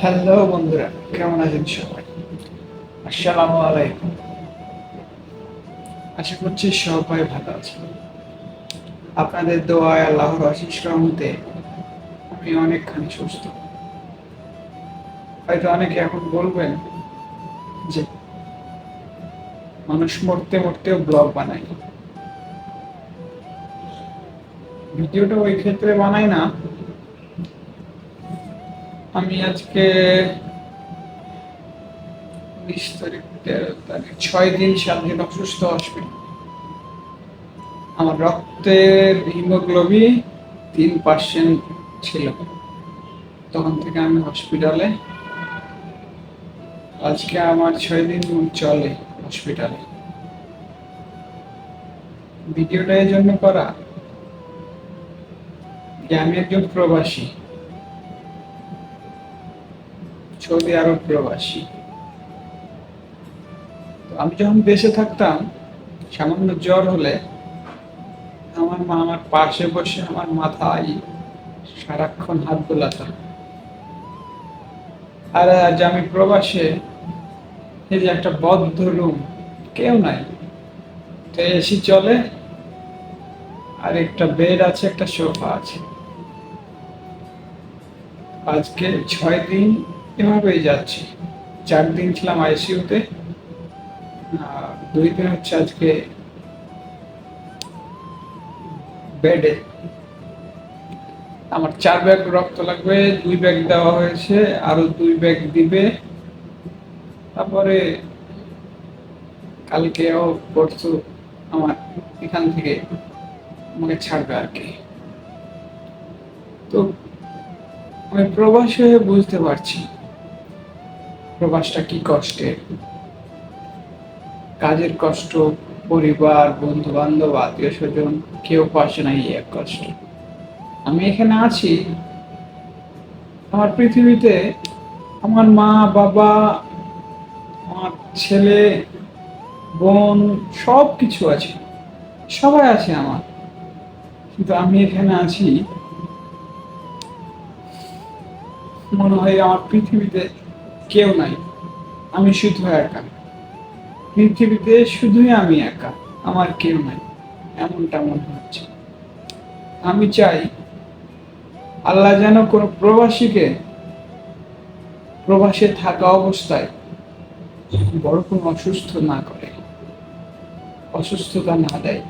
Hello বন্ধুরা, কেমন আছেন সবাই? আসসালামু আলাইকুম। আশা করছি সবাই ভালো আছেন। আপনাদের দোয়ায়, আল্লাহর অশেষ রহমতে আমি অনেকখানি সুস্থ। হয়তো অনেকে এখন বলবেন যে মানুষ মরতে মরতেও ব্লগ বানায়। ভিডিওটা ওই ক্ষেত্রে বানাই না। আমি আজকে 19 তারিখ, 13 তারিখ, 6 দিন 7 দিন অসুস্থ হসপিটাল। আমার রক্তের হিমোগ্লোবিন 3% ছিল। তখন থেকে আমি হসপিটালে। আজকে আমার 6 দিন চলে হসপিটালে। ভিডিওটা এই জন্য করা যে আমি একজন প্রবাসী, সৌদি আরব প্রবাসী। তো আমি যখন দেশে থাকতাম, সামান্য জ্বর হলে আমার মা আমার পাশে বসে আমার মাথায় সারাক্ষণ হাত বোলাতো। আর আজ আমি প্রবাসে, এই যে একটা বদ্ধ রুম, কেউ নাই, তো এসি চলে, আর একটা বেড আছে, একটা সোফা আছে। আজকে 6 দিন এভাবেই যাচ্ছে। 4 দিন ছিলাম আইসিইউতে, 2 দিন হচ্ছে আজকে বেডে। আমার 4 ব্যাগ রক্ত লাগবে, 2 ব্যাগ দেওয়া হয়েছে, আরো 2 ব্যাগ দিবে। তারপরে কালকেও পরশু আমার এখান থেকে আমাকে ছাড়বে আর কি। তো আমি প্রবাসী হয়ে বুঝতে পারছি প্রবাসটা কি কষ্টের। কাজের কষ্ট, পরিবার, বন্ধু বান্ধব, আত্মীয় স্বজন কেউ পাশে নাই, এক কষ্ট। আমি এখানে আছি, আমার পৃথিবীতে আমার মা, বাবা, আমার ছেলে, বোন, সব কিছু আছে, সবাই আছে আমার। কিন্তু আমি এখানে আছি, মনে হয় আমার পৃথিবীতে কেউ নাই, আমি শুধু একা। পৃথিবীতে শুধুই আমি একা, আমার কেউ নাই, এমনটা মনে হচ্ছে। আমি চাই আল্লাহ যেন কোনো প্রবাসীকে প্রবাসে থাকা অবস্থায় বড় কোনো অসুস্থ না করে, অসুস্থতা না দেয়।